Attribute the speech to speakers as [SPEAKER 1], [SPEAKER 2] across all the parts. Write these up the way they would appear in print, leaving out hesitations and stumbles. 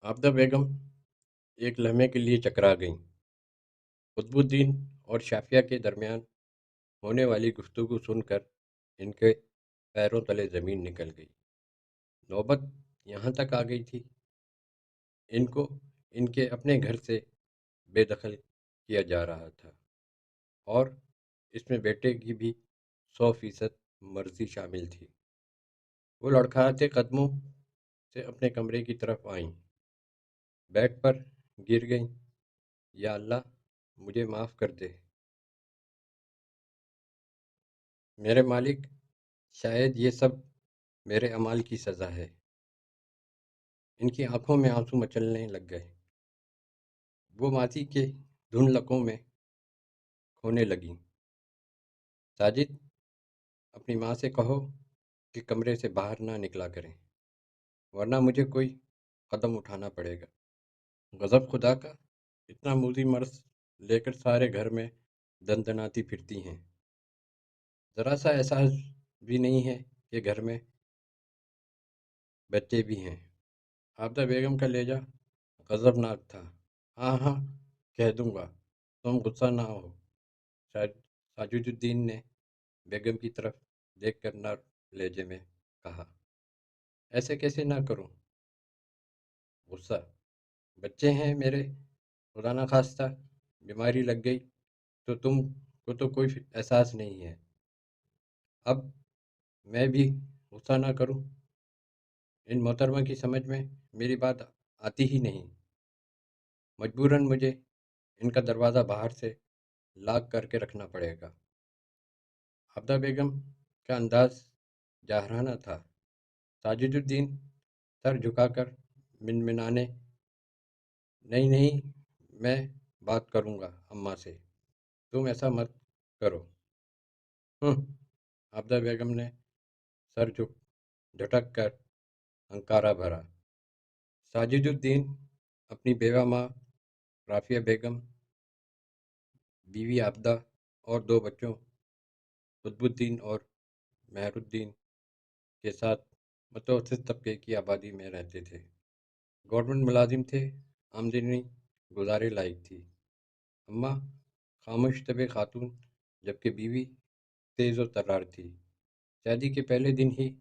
[SPEAKER 1] आबदा बेगम एक लम्हे के लिए चकरा गईं। कुतुबुद्दीन और शाफिया के दरमियान होने वाली गुफ्तगू सुनकर इनके पैरों तले ज़मीन निकल गई। नौबत यहाँ तक आ गई थी, इनको इनके अपने घर से बेदखल किया जा रहा था और इसमें बेटे की भी 100% मर्जी शामिल थी। वो लड़खड़ाते कदमों से अपने कमरे की तरफ आईं, बेड पर गिर गईं। या अल्लाह, मुझे माफ़ कर दे मेरे मालिक, शायद ये सब मेरे अमाल की सज़ा है। इनकी आंखों में आंसू मचलने लग गए। वो माजी के धुंधलकों में खोने लगीं। साजिद, अपनी माँ से कहो कि कमरे से बाहर ना निकला करें, वरना मुझे कोई कदम उठाना पड़ेगा। गज़ब खुदा का, इतना मूजी मर्ज लेकर सारे घर में दंदनाती फिरती हैं। ज़रा सा एहसास भी नहीं है कि घर में बच्चे भी हैं। आबदा बेगम का लहजा गज़बनाक था। हाँ हाँ, कह दूंगा, तुम गुस्सा ना हो। साजिदुद्दीन ने बेगम की तरफ देखकर नर्म लहजे में कहा। ऐसे कैसे ना करूं? गुस्सा? बच्चे हैं मेरे, खुदा ना खास्ता बीमारी लग गई तो तुमको तो कोई एहसास नहीं है। अब मैं भी गुस्सा ना करूं? इन मोहतरमा की समझ में मेरी बात आती ही नहीं। मजबूरन मुझे इनका दरवाज़ा बाहर से लॉक करके रखना पड़ेगा। आबदा बेगम का अंदाज जाहराना था। साजिदुद्दीन सर झुकाकर मिनमिनाने, नहीं नहीं, मैं बात करूंगा अम्मा से, तुम ऐसा मत करो। आबदा बेगम ने सर झटक कर हंकारा भरा। साजिदुद्दीन अपनी बेवा माँ राफिया बेगम, बीवी आबदा और दो बच्चों कुतुबुद्दीन और मेहरुद्दीन के साथ मुतवस्सित तबके की आबादी में रहते थे। गवर्नमेंट मुलाजिम थे, आमदनी गुजारे लायक थी। अम्मा खामोश तबे खातून, जबकि बीवी तेज़ और तर्रार थी। शादी के पहले दिन ही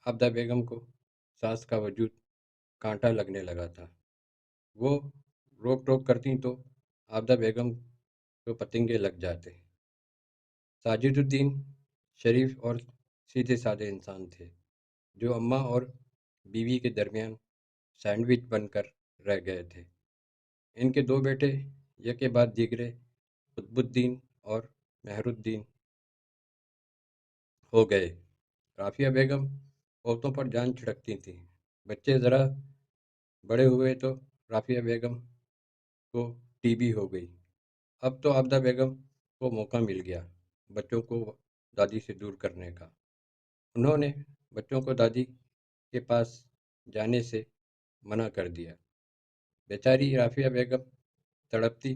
[SPEAKER 1] आबदा बेगम को सास का वजूद कांटा लगने लगा था। वो रोक टोक करती तो आबदा बेगम को पतंगे लग जाते। साजिदुद्दीन शरीफ और सीधे साधे इंसान थे, जो अम्मा और बीवी के दरमियान सैंडविच बनकर रह गए थे। इनके दो बेटे यके बाद दीगरे कुतुबुद्दीन और मेहरुद्दीन हो गए। राफिया बेगम औरतों पर जान छिड़कती थीं। बच्चे ज़रा बड़े हुए तो राफिया बेगम को टीबी हो गई। अब तो आबदा बेगम को मौका मिल गया बच्चों को दादी से दूर करने का। उन्होंने बच्चों को दादी के पास जाने से मना कर दिया। बेचारी राफिया बेगम तड़पती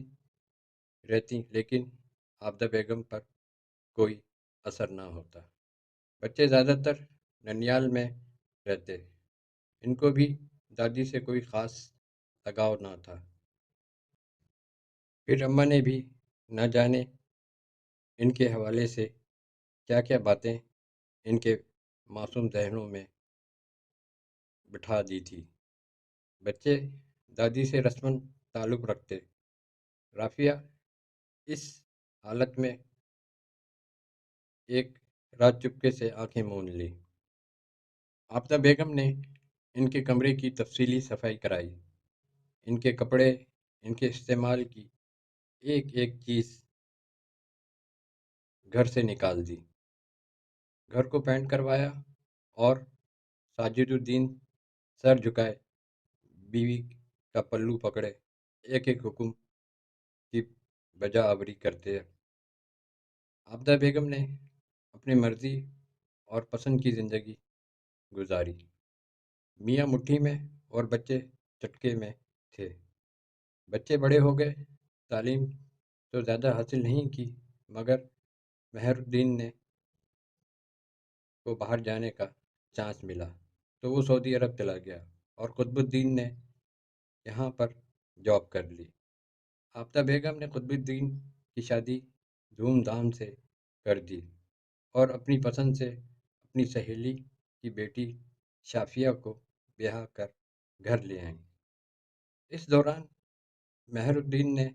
[SPEAKER 1] रहती, लेकिन आबदा बेगम पर कोई असर ना होता। बच्चे ज़्यादातर ननियाल में रहते, इनको भी दादी से कोई ख़ास लगाव ना था। फिर अम्मा ने भी न जाने इनके हवाले से क्या क्या बातें इनके मासूम जहनों में बिठा दी थी। बच्चे दादी से रस्मन ताल्लुक़ रखते। राफिया इस हालत में एक रात चुपके से आंखें मूंद ली। आबदा बेगम ने इनके कमरे की तफसीली सफाई कराई। इनके कपड़े, इनके इस्तेमाल की एक एक चीज़ घर से निकाल दी। घर को पेंट करवाया और साजिदुद्दीन सर झुकाए बीवी का पल्लू पकड़े एक एक हुक्म की बजा आवरी करते। आबदा बेगम ने अपनी मर्जी और पसंद की ज़िंदगी गुजारी। मियाँ मुट्ठी में और बच्चे चटके में थे। बच्चे बड़े हो गए, तालीम तो ज़्यादा हासिल नहीं की, मगर मेहरुद्दीन ने को बाहर जाने का चांस मिला तो वो सऊदी अरब चला गया। اور قطب الدین نے یہاں پر جاب کر لی۔ آفتہ بیگم نے قطب الدین کی شادی دھوم دھام سے کر دی اور اپنی پسند سے اپنی سہیلی کی بیٹی شافیہ کو بیاہ کر گھر لے آئیں۔ اس دوران مہر الدین نے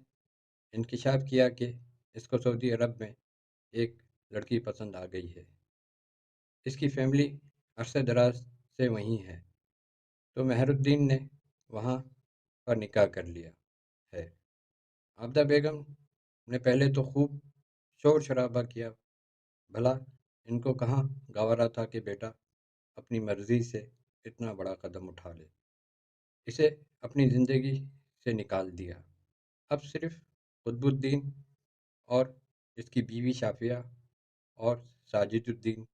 [SPEAKER 1] انکشاف کیا کہ اس کو سعودی عرب میں ایک لڑکی پسند آ گئی ہے، اس کی فیملی عرصہ دراز سے وہیں ہے، تو مہر الدین نے وہاں پر نکاح کر لیا ہے۔ آفتہ بیگم نے پہلے تو خوب شور شرابہ کیا، بھلا ان کو کہاں گوارا تھا کہ بیٹا اپنی مرضی سے اتنا بڑا قدم اٹھا لے، اسے اپنی زندگی سے نکال دیا۔ اب صرف قطب الدین اور اس کی بیوی شافیہ اور ساجد الدین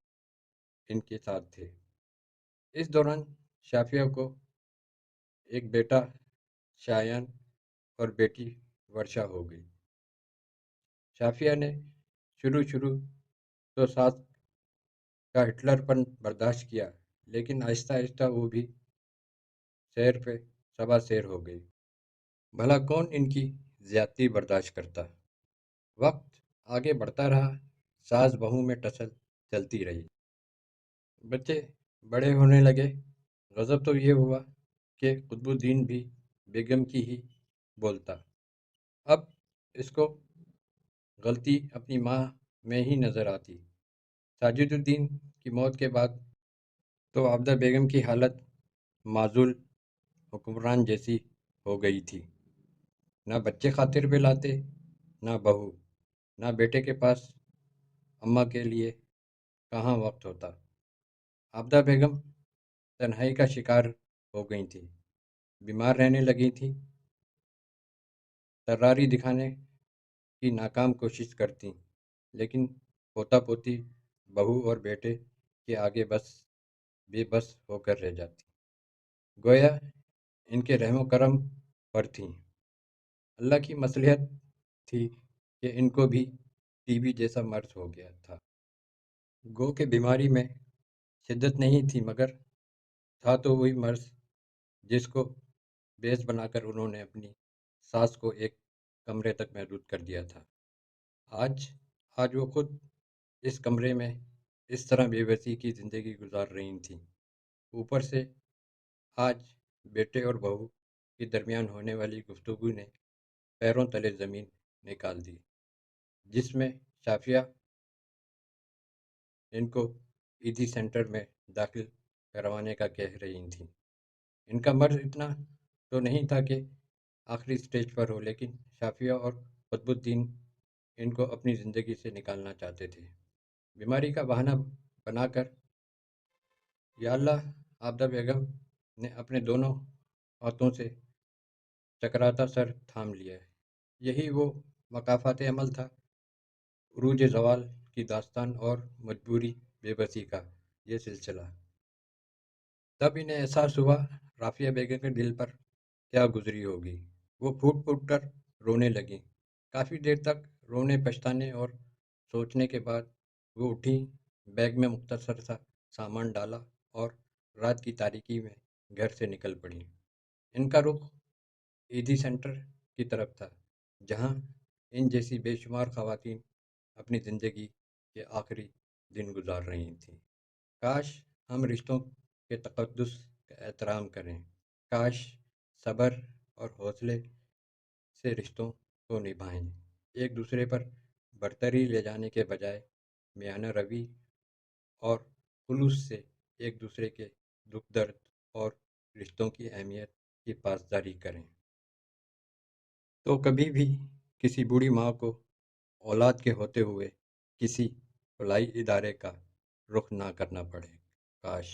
[SPEAKER 1] ان کے ساتھ تھے۔ اس دوران شافیہ کو ایک بیٹا شایان اور بیٹی ورشا ہو گئی۔ شافیہ نے شروع تو ساس کا ہٹلر پن برداشت کیا، لیکن آہستہ آہستہ وہ بھی سیر پہ سوا سیر ہو گئی۔ بھلا کون ان کی زیادتی برداشت کرتا۔ وقت آگے بڑھتا رہا، ساس بہو میں ٹسل چلتی رہی، بچے بڑے ہونے لگے۔ غضب تو یہ ہوا کہ قطب الدین بھی بیگم کی ہی بولتا۔ اب اس کو غلطی اپنی ماں میں ہی نظر آتی۔ ساجد الدین کی موت کے بعد تو آفتہ بیگم کی حالت معزول حکمران جیسی ہو گئی تھی۔ نہ بچے خاطر پہ لاتے، نہ بہو، نہ بیٹے کے پاس اماں کے لیے کہاں وقت ہوتا۔ آفتہ بیگم تنہائی کا شکار ہو گئی تھی، بیمار رہنے لگی تھی، طراری دکھانے کی ناکام کوشش کرتی، لیکن پوتا پوتی بہو اور بیٹے کے آگے بے بس ہو کر رہ جاتی، گویا ان کے رحم و کرم پر تھیں۔ اللہ کی مصلحت تھی کہ ان کو بھی ٹی بی جیسا مرض ہو گیا تھا۔ گو کہ بیماری میں شدت نہیں تھی، مگر تھا تو وہی مرض جس کو بیس بنا کر انہوں نے اپنی ساس کو ایک کمرے تک محدود کر دیا تھا۔ آج وہ خود اس کمرے میں اس طرح بے بسی کی زندگی گزار رہی تھیں۔ اوپر سے آج بیٹے اور بہو کے درمیان ہونے والی گفتگو نے پیروں تلے زمین نکال دی، جس میں شافیہ ان کو ایدھی سینٹر میں داخل کروانے کا کہہ رہی تھیں۔ ان کا مرض اتنا تو نہیں تھا کہ آخری سٹیج پر ہو، لیکن شافیہ اور قطب الدین ان کو اپنی زندگی سے نکالنا چاہتے تھے۔ بیماری کا بہانہ بنا کر یا اللہ آفتہ بیگم نے اپنے دونوں ہاتھوں سے چکراتا سر تھام لیا۔ یہی وہ مقافات عمل تھا، عروج زوال کی داستان اور مجبوری بے بسی کا یہ سلسلہ۔ تب انہیں احساس ہوا رافیہ بیگم کے دل پر کیا گزری ہوگی۔ وہ پھوٹ پھوٹ کر رونے لگیں۔ کافی دیر تک رونے، پچھتانے اور سوچنے کے بعد وہ اٹھیں، بیگ میں مختصر سا سامان ڈالا اور رات کی تاریکی میں گھر سے نکل پڑیں۔ ان کا رخ ایدھی سینٹر کی طرف تھا، جہاں ان جیسی بے شمار خواتین اپنی زندگی کے آخری دن گزار رہی تھیں۔ کاش ہم رشتوں کے تقدس کا احترام کریں، کاش صبر اور حوصلے سے رشتوں کو نبھائیں، ایک دوسرے پر برتری لے جانے کے بجائے میانہ روی اور خلوص سے ایک دوسرے کے دکھ درد اور رشتوں کی اہمیت کی پاسداری کریں، تو کبھی بھی کسی بوڑھی ماں کو اولاد کے ہوتے ہوئے کسی فلاحی ادارے کا رخ نہ کرنا پڑے۔ کاش